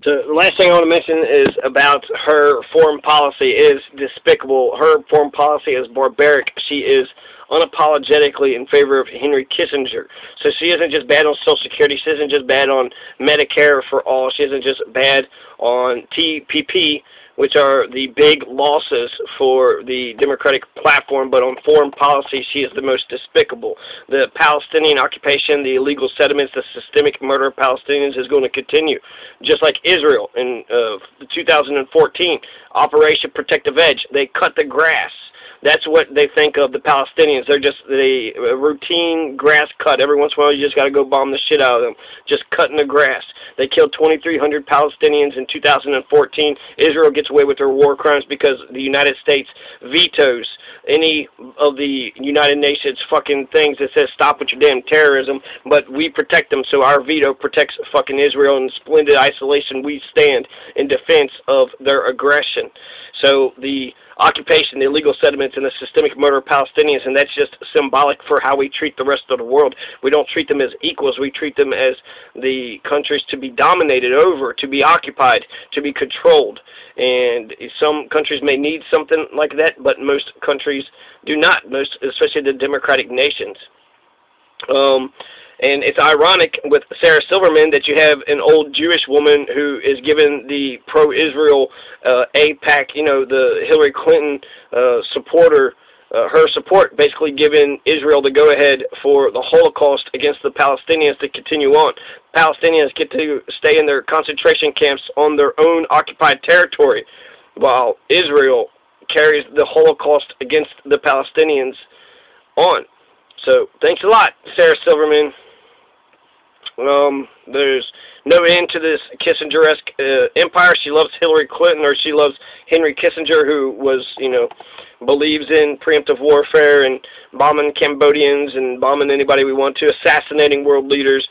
So the last thing I want to mention is about her foreign policy is despicable. Her foreign policy is barbaric. She is unapologetically in favor of Henry Kissinger. So she isn't just bad on Social Security. She isn't just bad on Medicare for all. She isn't just bad on TPP, which are the big losses for the Democratic platform, but on foreign policy, she is the most despicable. The Palestinian occupation, the illegal settlements, the systemic murder of Palestinians is going to continue. Just like Israel in 2014, Operation Protective Edge, they cut the grass. That's what they think of the Palestinians. They're just the routine grass cut. Every once in a while, you just got to go bomb the shit out of them. Just cutting the grass. They killed 2,300 Palestinians in 2014. Israel gets away with their war crimes because the United States vetoes any of the United Nations fucking things that says stop with your damn terrorism, but we protect them, so our veto protects fucking Israel. In splendid isolation, we stand in defense of their aggression. So the occupation, the illegal settlements, and the systemic murder of Palestinians, and that's just symbolic for how we treat the rest of the world. We don't treat them as equals. We treat them as the countries to be dominated over, to be occupied, to be controlled. And some countries may need something like that, but most countries do not, especially the democratic nations. And it's ironic with Sarah Silverman that you have an old Jewish woman who is given the pro-Israel AIPAC, you know, the Hillary Clinton supporter, her support, basically giving Israel the go-ahead for the Holocaust against the Palestinians to continue on. Palestinians get to stay in their concentration camps on their own occupied territory, while Israel carries the Holocaust against the Palestinians on. So, thanks a lot, Sarah Silverman. There's no end to this Kissinger-esque empire. She loves Hillary Clinton, or she loves Henry Kissinger, who was, you know, believes in preemptive warfare and bombing Cambodians and bombing anybody we want to, assassinating world leaders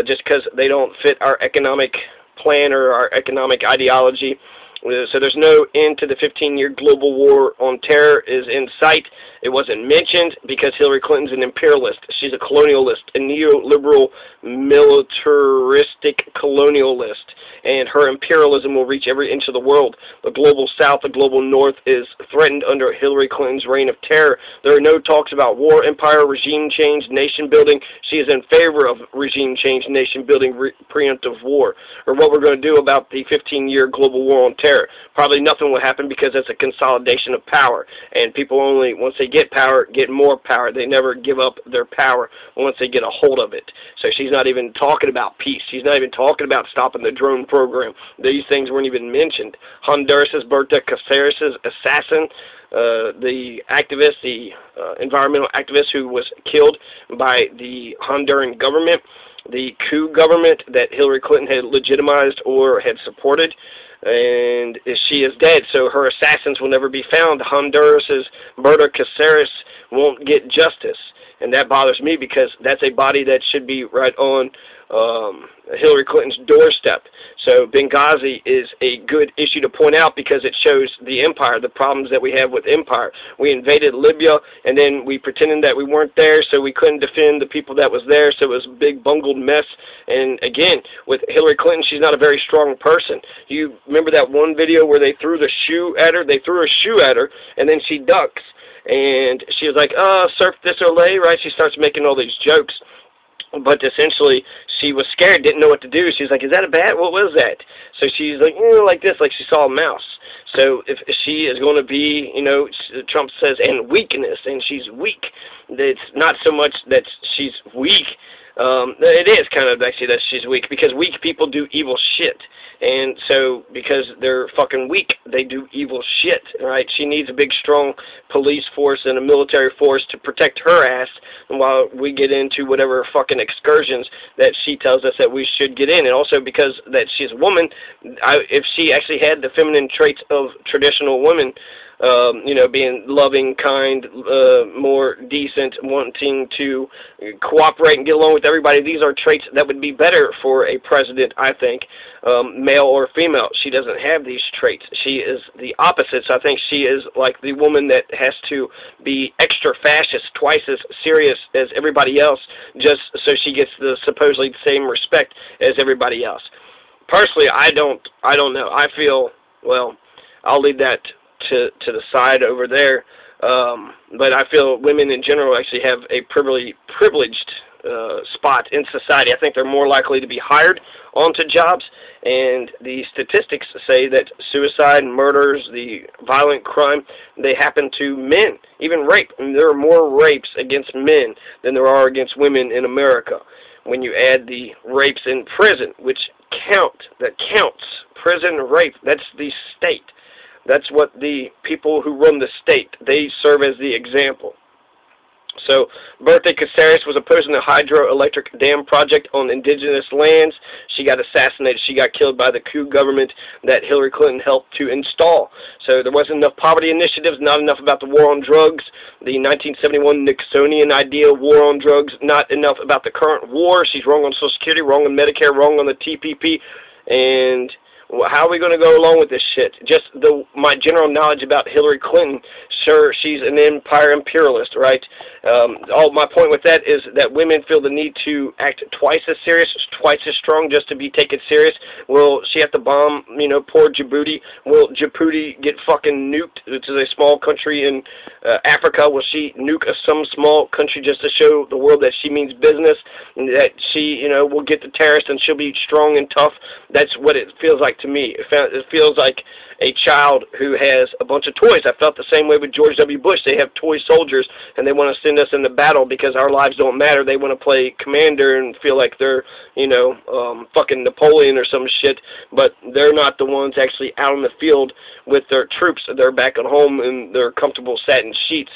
just because they don't fit our economic plan or our economic ideology. So there's no end to the 15-year global war on terror is in sight. It wasn't mentioned because Hillary Clinton's an imperialist. She's a colonialist, a neoliberal, militaristic colonialist, and her imperialism will reach every inch of the world. The global south, the global north is threatened under Hillary Clinton's reign of terror. There are no talks about war, empire, regime change, nation building. She is in favor of regime change, nation building, preemptive war. Or what we're going to do about the 15-year global war on terror. Probably nothing will happen because it's a consolidation of power, and people only, once they get power, get more power. They never give up their power once they get a hold of it. So she's not even talking about peace. She's not even talking about stopping the drone program. These things weren't even mentioned. Honduras's Berta Cáceres' assassin, the activist, the environmental activist who was killed by the Honduran government, the coup government that Hillary Clinton had legitimized or had supported, and she is dead, so her assassins will never be found. Honduras's Berta Cáceres won't get justice, and that bothers me because that's a body that should be right on Hillary Clinton's doorstep. So Benghazi is a good issue to point out because it shows the empire, the problems that we have with empire. We invaded Libya, and then we pretended that we weren't there, so we couldn't defend the people that was there, so it was a big bungled mess. And again, with Hillary Clinton, she's not a very strong person. You remember that one video where they threw the shoe at her? They threw a shoe at her, and then she ducks. And she was like, surf this Olay, right? She starts making all these jokes. But essentially, she was scared, didn't know what to do. She was like, is that a bat? What was that? So she's like, like this, like she saw a mouse. So if she is going to be, you know, Trump says, and weakness, and she's weak. It's not so much that she's weak. It is kind of actually that she's weak, because weak people do evil shit. And so, because they're fucking weak, they do evil shit, right? She needs a big, strong police force and a military force to protect her ass while we get into whatever fucking excursions that she tells us that we should get in. And also because that she's a woman, if she actually had the feminine traits of traditional women, you know, being loving, kind, more decent, wanting to cooperate and get along with everybody. These are traits that would be better for a president, I think, male or female. She doesn't have these traits. She is the opposite. So I think she is like the woman that has to be extra fascist, twice as serious as everybody else, just so she gets the supposedly same respect as everybody else. Personally, I don't know. I feel, well, I'll leave that to the side over there. But I feel women in general actually have a privileged spot in society. I think they're more likely to be hired onto jobs, and the statistics say that suicide, murders, the violent crime, they happen to men, even rape. I mean, there are more rapes against men than there are against women in America. When you add the rapes in prison, which that counts. Prison rape, that's the state. That's what the people who run the state, they serve as the example. So, Bertha Cáceres was opposing the hydroelectric dam project on indigenous lands. She got assassinated. She got killed by the coup government that Hillary Clinton helped to install. So there wasn't enough poverty initiatives, not enough about the war on drugs, the 1971 Nixonian idea, war on drugs, not enough about the current war. She's wrong on Social Security, wrong on Medicare, wrong on the TPP, and how are we going to go along with this shit? Just my general knowledge about Hillary Clinton, sure, she's an empire imperialist, right? All my point with that is that women feel the need to act twice as serious, twice as strong just to be taken serious. Will she have to bomb, poor Djibouti? Will Djibouti get fucking nuked, which is a small country in Africa? Will she nuke some small country just to show the world that she means business, and that she, will get the terrorists and she'll be strong and tough? That's what it feels like to me. It feels like a child who has a bunch of toys. I felt the same way with George W. Bush. They have toy soldiers, and they want to send us into battle because our lives don't matter. They want to play commander and feel like they're, fucking Napoleon or some shit, but they're not the ones actually out in the field with their troops. They're back at home in their comfortable satin sheets.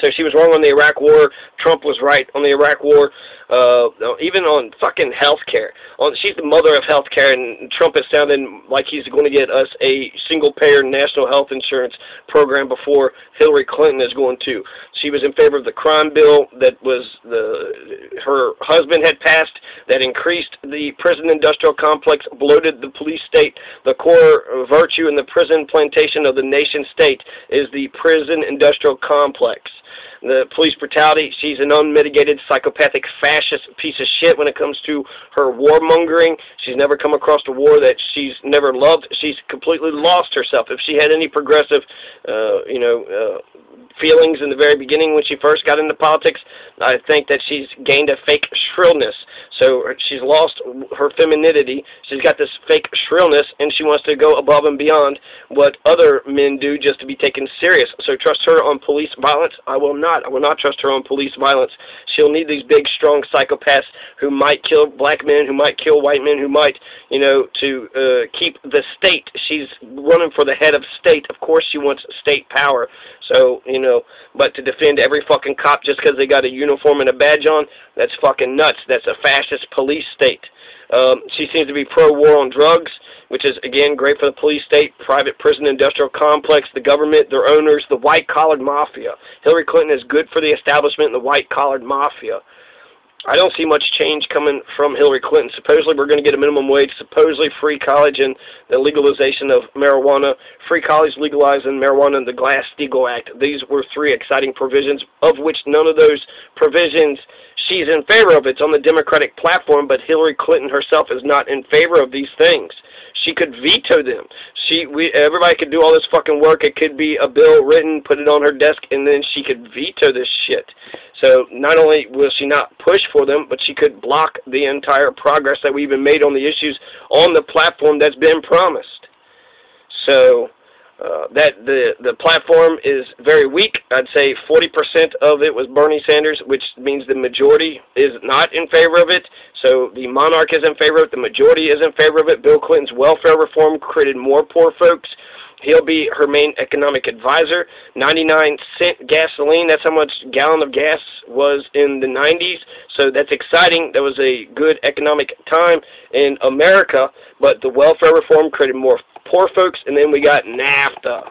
So she was wrong on the Iraq War. Trump was right on the Iraq War. Even on fucking healthcare. She's the mother of healthcare, and Trump is sounding like he's going to get us a single-payer national health insurance program before Hillary Clinton is going to. She was in favor of the crime bill that was her husband had passed that increased the prison industrial complex, bloated the police state. The core virtue in the prison plantation of the nation state is the prison industrial complex. The police brutality, she's an unmitigated psychopathic fascist piece of shit when it comes to her warmongering. She's never come across a war that she's never loved. She's completely lost herself. If she had any progressive, feelings in the very beginning when she first got into politics, I think that she's gained a fake shrillness. So she's lost her femininity. She's got this fake shrillness, and she wants to go above and beyond what other men do just to be taken serious. So trust her on police violence? I will not. I will not trust her on police violence. She'll need these big, strong psychopaths who might kill black men, who might kill white men, who might, to keep the state. She's running for the head of state. Of course she wants state power. So, but to defend every fucking cop just because they got a uniform and a badge on, that's fucking nuts. That's a fascist police state. She seems to be pro-war on drugs, which is, again, great for the police state, private prison industrial complex, the government, their owners, the white-collared mafia. Hillary Clinton is good for the establishment and the white-collared mafia. I don't see much change coming from Hillary Clinton. Supposedly we're going to get a minimum wage, supposedly free college and the legalization of marijuana, free college legalizing marijuana and the Glass-Steagall Act. These were three exciting provisions, of which none of those provisions she's in favor of. It's on the Democratic platform, but Hillary Clinton herself is not in favor of these things. She could veto them. Everybody could do all this fucking work. It could be a bill written, put it on her desk, and then she could veto this shit. So not only will she not push for them, but she could block the entire progress that we've been made on the issues on the platform that's been promised. So the platform is very weak. I'd say 40% of it was Bernie Sanders, which means the majority is not in favor of it. So the monarch is in favor of it. The majority is in favor of it. Bill Clinton's welfare reform created more poor folks. He'll be her main economic advisor. 99-cent gasoline, that's how much a gallon of gas was in the 90s. So that's exciting. That was a good economic time in America. But the welfare reform created more poor folks, and then we got NAFTA.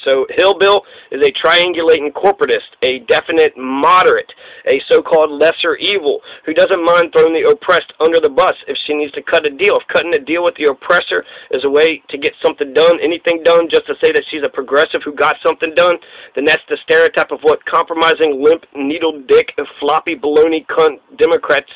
So Hillbill is a triangulating corporatist, a definite moderate, a so-called lesser evil, who doesn't mind throwing the oppressed under the bus if she needs to cut a deal. If cutting a deal with the oppressor is a way to get something done, anything done, just to say that she's a progressive who got something done, then that's the stereotype of what compromising, limp, needle dick, and floppy baloney cunt Democrats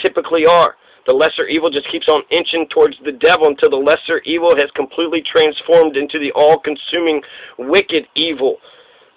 typically are. The lesser evil just keeps on inching towards the devil until the lesser evil has completely transformed into the all-consuming wicked evil.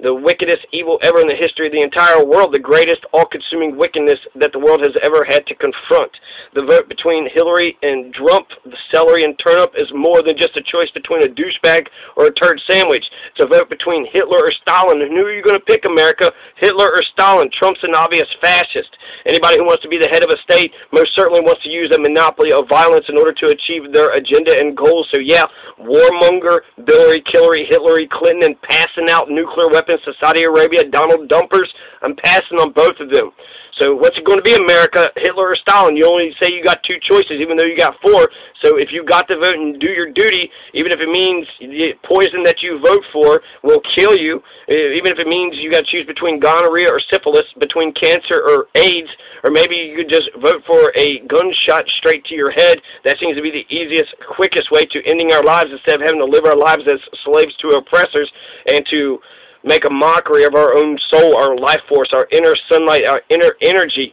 The wickedest evil ever in the history of the entire world, the greatest all-consuming wickedness that the world has ever had to confront. The vote between Hillary and Trump, the celery and turnip, is more than just a choice between a douchebag or a turd sandwich. It's a vote between Hitler or Stalin. And who are you going to pick, America? Hitler or Stalin? Trump's an obvious fascist. Anybody who wants to be the head of a state most certainly wants to use a monopoly of violence in order to achieve their agenda and goals. So yeah, warmonger, Billary, Killary, Hillary Clinton, and passing out nuclear weapons to Saudi Arabia, Donald Dumpers, I'm passing on both of them. So what's it going to be, America, Hitler or Stalin? You only say you got two choices, even though you got four. So if you got to vote and do your duty, even if it means the poison that you vote for will kill you, even if it means you got to choose between gonorrhea or syphilis, between cancer or AIDS, or maybe you could just vote for a gunshot straight to your head. That seems to be the easiest, quickest way to ending our lives instead of having to live our lives as slaves to oppressors and to make a mockery of our own soul, our life force, our inner sunlight, our inner energy,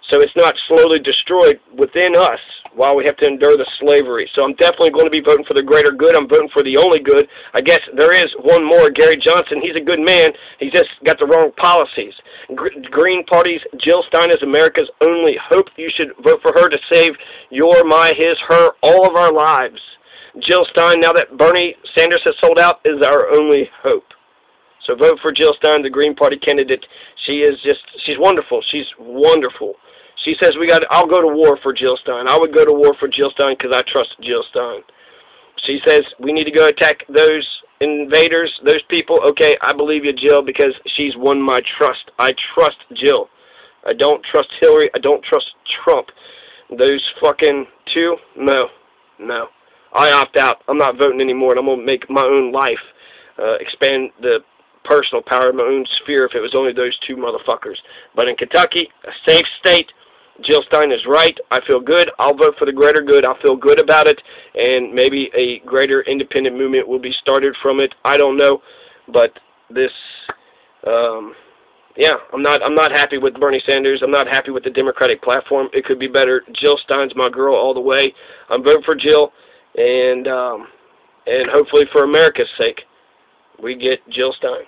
so it's not slowly destroyed within us while we have to endure the slavery. So I'm definitely going to be voting for the greater good. I'm voting for the only good. I guess there is one more, Gary Johnson. He's a good man. He's just got the wrong policies. Green Party's Jill Stein is America's only hope. You should vote for her to save your, my, his, her, all of our lives. Jill Stein, now that Bernie Sanders has sold out, is our only hope. So vote for Jill Stein, the Green Party candidate. She's wonderful. She's wonderful. She says I'll go to war for Jill Stein. I would go to war for Jill Stein because I trust Jill Stein. She says we need to go attack those invaders, those people. Okay, I believe you, Jill, because she's won my trust. I trust Jill. I don't trust Hillary. I don't trust Trump. Those fucking two, no. I opt out. I'm not voting anymore, and I'm going to make my own life, expand the personal power of my own sphere if it was only those two motherfuckers. But in Kentucky, a safe state, Jill Stein is right. I feel good. I'll vote for the greater good. I'll feel good about it, and maybe a greater independent movement will be started from it. I don't know, but this, yeah, I'm not happy with Bernie Sanders. I'm not happy with the Democratic platform. It could be better. Jill Stein's my girl all the way. I'm voting for Jill, and hopefully for America's sake, we get Jill Stein.